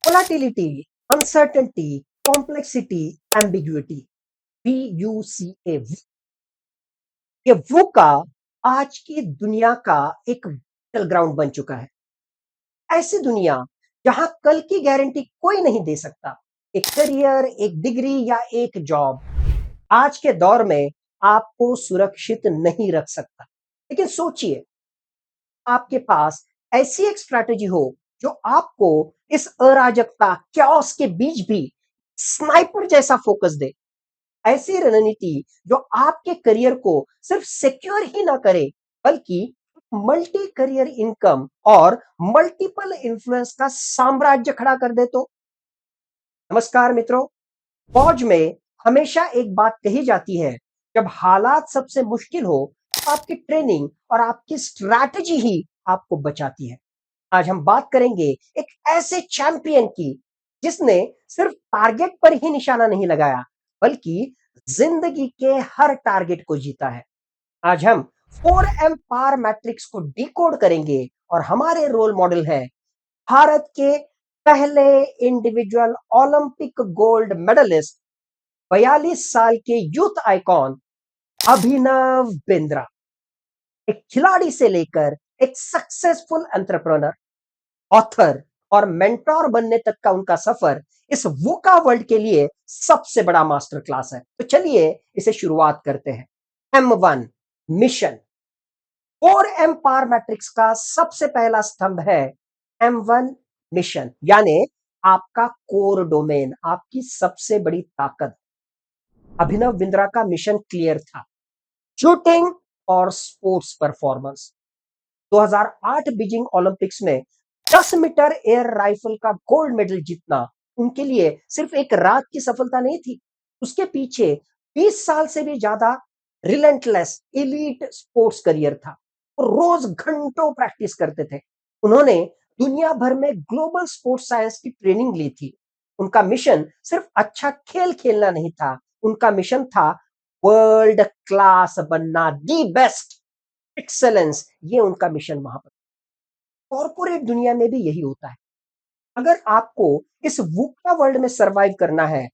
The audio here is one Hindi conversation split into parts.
Volatility, uncertainty, complexity, ambiguity, VUCA। ये वूका आज की दुनिया का एक बैटल ग्राउंड बन चुका है। ऐसी दुनिया जहां कल की गारंटी कोई नहीं दे सकता। एक करियर, एक डिग्री या एक जॉब आज के दौर में आपको सुरक्षित नहीं रख सकता। लेकिन सोचिए, आपके पास ऐसी एक स्ट्रैटेजी हो जो आपको इस अराजकता, chaos के बीच भी स्नाइपर जैसा फोकस दे। ऐसी रणनीति जो आपके करियर को सिर्फ सिक्योर ही ना करे, बल्कि मल्टी करियर इनकम और मल्टीपल इन्फ्लुएंस का साम्राज्य खड़ा कर दे। तो नमस्कार मित्रों, फौज में हमेशा एक बात कही जाती है, जब हालात सबसे मुश्किल हो तो आपकी ट्रेनिंग और आपकी स्ट्रैटेजी ही आपको बचाती है। आज हम बात करेंगे एक ऐसे चैंपियन की जिसने सिर्फ टारगेट पर ही निशाना नहीं लगाया, बल्कि जिंदगी के हर टारगेट को जीता है। आज हम 4M पावर मैट्रिक्स को डिकोड करेंगे और हमारे रोल मॉडल है भारत के पहले इंडिविजुअल ओलंपिक गोल्ड मेडलिस्ट, 42 साल के यूथ आइकॉन अभिनव बिंद्रा। एक खिलाड़ी से लेकर एक सक्सेसफुल एंटरप्रेन्योर, ऑथर और मेंटोर बनने तक का उनका सफर इस वुका वर्ल्ड के लिए सबसे बड़ा मास्टर क्लास है। तो चलिए इसे शुरुआत करते हैं। M1 mission. 4M power matrix का सबसे पहला स्तंभ है M1 मिशन, यानी आपका कोर डोमेन, आपकी सबसे बड़ी ताकत। अभिनव बिंद्रा का मिशन क्लियर था, शूटिंग और स्पोर्ट्स परफॉर्मेंस। 2008 बीजिंग ओलंपिक्स में 10 मीटर एयर राइफल का गोल्ड मेडल जीतना उनके लिए सिर्फ एक रात की सफलता नहीं थी। उसके पीछे 20 साल से भी ज्यादा रिलेंटलेस एलीट स्पोर्ट्स करियर था। वो रोज घंटों प्रैक्टिस करते थे। उन्होंने दुनिया भर में ग्लोबल स्पोर्ट्स साइंस की ट्रेनिंग ली थी। उनका मिशन सिर्फ अच्छा खेल खेलना नहीं था, उनका मिशन था वर्ल्ड क्लास बनना, दी बेस्ट, एक्सेलेंस। ये उनका मिशन वहां पर। कॉर्पोरेट दुनिया में भी यही होता है। अगर आपको इस वुका वर्ल्ड में सरवाइव करना है,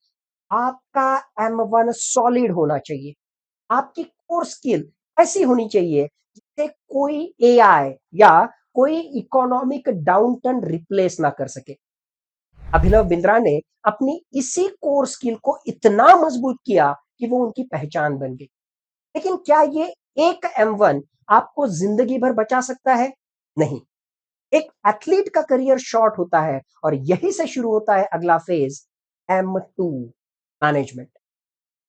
आपका M1 सॉलिड होना चाहिए। आपकी कोर स्किल ऐसी होनी चाहिए जिसे कोई AI या कोई इकोनॉमिक डाउनटर्न रिप्लेस ना कर सके। अभिनव बिंद्रा ने अपनी इसी कोर स्किल को इतना मजबूत किया कि वो उनकी पहचान बन गई। लेकिन क्या ये एक M1 आपको जिंदगी भर बचा सकता है? नहीं। एक एथलीट का करियर शॉर्ट होता है और यही से शुरू होता है अगला फेज, M2 मैनेजमेंट।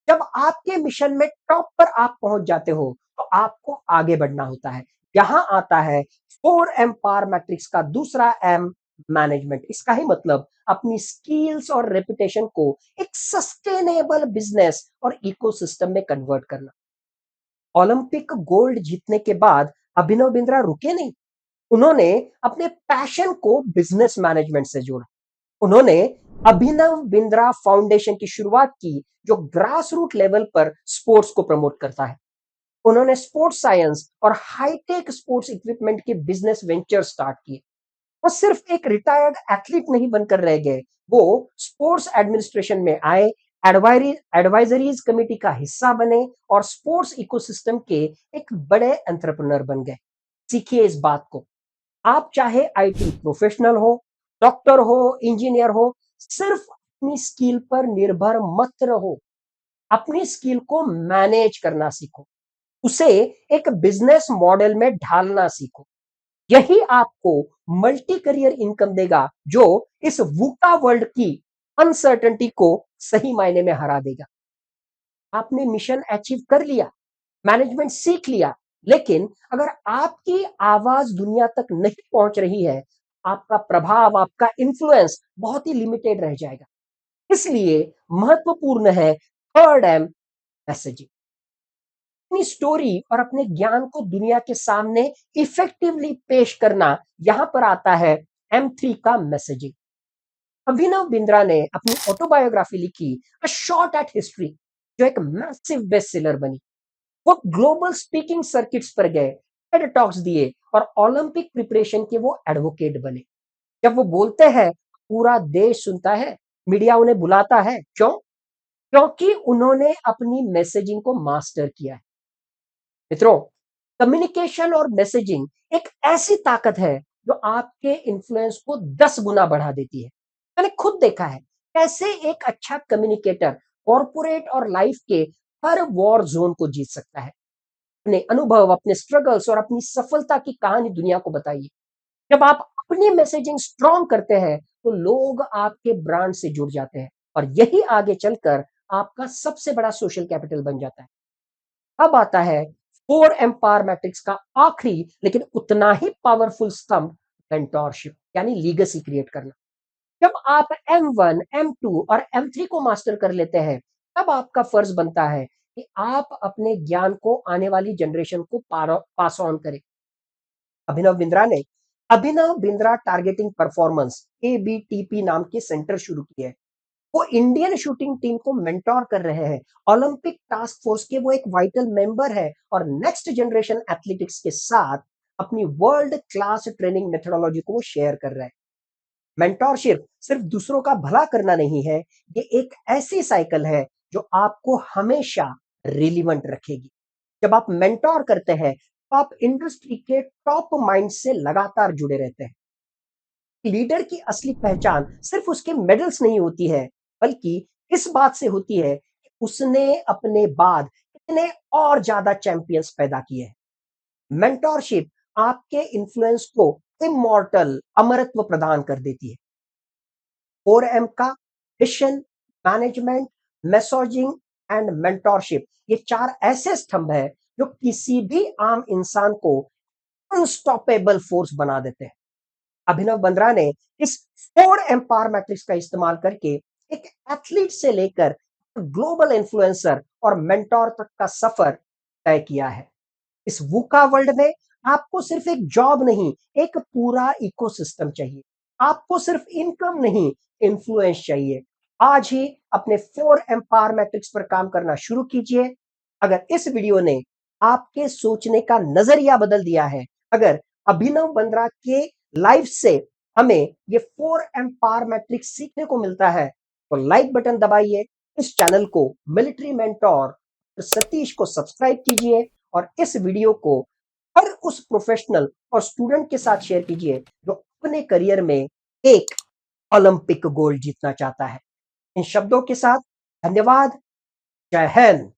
जब आपके मिशन में टॉप पर आप पहुंच जाते हो तो आपको आगे बढ़ना होता है। यहां आता है 4M पावर मैट्रिक्स का दूसरा M, मैनेजमेंट। इसका ही मतलब अपनी स्किल्स और रेपुटेशन को एक सस्टेनेबल बिजनेस और इकोसिस्टम में कन्वर्ट करना। ओलंपिक गोल्ड जीतने के बाद अभिनव बिंद्रा रुके नहीं। उन्होंने अपने पैशन को बिजनेस मैनेजमेंट से जोड़ा। उन्होंने अभिनव बिंद्रा फाउंडेशन की शुरुआत की, जो ग्रास रूट लेवल पर स्पोर्ट्स को प्रमोट करता है। उन्होंने स्पोर्ट्स साइंस और हाईटेक स्पोर्ट्स इक्विपमेंट के बिजनेस वेंचर स्टार्ट किए। वो सिर्फ एक रिटायर्ड एथलीट नहीं बनकर रह गए, वो स्पोर्ट्स एडमिनिस्ट्रेशन में आए, एडवाइजरीज कमेटी का हिस्सा बने और स्पोर्ट्स इकोसिस्टम के एक बड़े एंटरप्रेन्योर बन गए। सीखिए इस बात को। आप चाहे IT प्रोफेशनल हो, डॉक्टर हो, इंजीनियर हो, सिर्फ अपनी स्किल पर निर्भर मत रहो। अपनी स्किल को मैनेज करना सीखो, उसे एक बिजनेस मॉडल में ढालना सीखो। यही आपको मल्टी करियर इनकम देगा, जो इस वुका वर्ल्ड की अनसर्टेनिटी को सही मायने में हरा देगा। आपने मिशन अचीव कर लिया, मैनेजमेंट सीख लिया, लेकिन अगर आपकी आवाज दुनिया तक नहीं पहुंच रही है, आपका प्रभाव, आपका इन्फ्लुएंस बहुत ही लिमिटेड रह जाएगा। इसलिए महत्वपूर्ण है थर्ड M, मैसेजिंग। अपनी स्टोरी और अपने ज्ञान को दुनिया के सामने इफेक्टिवली पेश करना। यहां पर आता है M3 का मैसेजिंग। अभिनव बिंद्रा ने अपनी ऑटोबायोग्राफी लिखी, अ शॉट एट हिस्ट्री, जो एक मैसिव बेस्ट सेलर बनी। वो ग्लोबल स्पीकिंग सर्किट्स पर गए, टेड टॉक्स दिए और ओलंपिक प्रिपरेशन के वो एडवोकेट बने। जब वो बोलते हैं पूरा देश सुनता है, मीडिया उन्हें बुलाता है। क्यों? क्योंकि उन्होंने अपनी मैसेजिंग को मास्टर किया है। मित्रों, कम्युनिकेशन और मैसेजिंग एक ऐसी ताकत है जो आपके इन्फ्लुएंस को 10 गुना बढ़ा देती है। मैंने खुद देखा है कैसे एक अच्छा कम्युनिकेटर कॉर्पोरेट और लाइफ के हर वॉर जोन को जीत सकता है। अपने अनुभव, अपने स्ट्रगल्स और अपनी सफलता की कहानी दुनिया को बताइए। जब आप अपनी मैसेजिंग स्ट्रॉन्ग करते हैं, तो लोग आपके ब्रांड से जुड़ जाते हैं और यही आगे चलकर आपका सबसे बड़ा सोशल कैपिटल बन जाता है। अब आता है 4 एम्पावर मैट्रिक्स का आखिरी लेकिन उतना ही पावरफुल स्तंभ, मेंटोरशिप यानी लीगेसी क्रिएट करना। जब आप M1, M2 और M3 को मास्टर कर लेते हैं, तब आपका फर्ज बनता है कि आप अपने ज्ञान को आने वाली जनरेशन को पास ऑन करें। अभिनव बिंद्रा ने Abhinav Bindra targeting performance ABTP नाम के सेंटर शुरू किए हैं। वो इंडियन शूटिंग टीम को मेंटोर कर रहे हैं, ओलंपिक टास्क फोर्स के वो एक वाइटल मेंबर है और नेक्स्ट जनरेशन एथलेटिक्स के साथ अपनी वर्ल्ड क्लास ट्रेनिंग मेथोडोलॉजी को वो शेयर कर रहे हैं। मेंटोरशिप सिर्फ दूसरों का भला करना नहीं है, ये एक ऐसी साइकिल है जो आपको हमेशा रिलीवेंट रखेगी। जब आप मेंटोर करते हैं, तो आप इंडस्ट्री के टॉप माइंड से लगातार जुड़े रहते हैं। लीडर की असली पहचान सिर्फ उसके मेडल्स नहीं होती है, बल्कि इस बात से होती है कि उसने अपने बाद कितने और ज्यादा चैंपियंस पैदा किए हैं। मेंटोरशिप आपके इन्फ्लुएंस को इमॉर्टल अमरत्व प्रदान कर देती है। 4M का vision, management, messaging and mentorship, ये चार ऐसे स्तंभ है जो किसी भी आम इंसान को अनस्टॉपेबल फोर्स बना देते हैं। अभिनव बंद्रा ने इस 4 एम्पावर मैट्रिक्स का इस्तेमाल करके एक एथलीट से लेकर ग्लोबल इन्फ्लुएंसर और मेंटोर तक का सफर तय किया है। इस वूका वर्ल्ड में आपको सिर्फ एक जॉब नहीं, एक पूरा इकोसिस्टम चाहिए। आपको सिर्फ इनकम नहीं, इन्फ्लुएंस चाहिए। आज ही अपने 4 एम्पावर मैट्रिक्स पर काम करना शुरू कीजिए। अगर इस वीडियो ने आपके सोचने का नजरिया बदल दिया है, अगर अभिनव बंद्रा के लाइफ से हमें ये 4 एम्पावर मैट्रिक्स सीखने को मिलता है, तो लाइक बटन दबाइए, इस चैनल को मिलिट्री मेंटोर सतीश को सब्सक्राइब कीजिए और इस वीडियो को हर उस प्रोफेशनल और स्टूडेंट के साथ शेयर कीजिए जो अपने करियर में एक ओलंपिक गोल्ड जीतना चाहता है। इन शब्दों के साथ धन्यवाद। जय हिंद।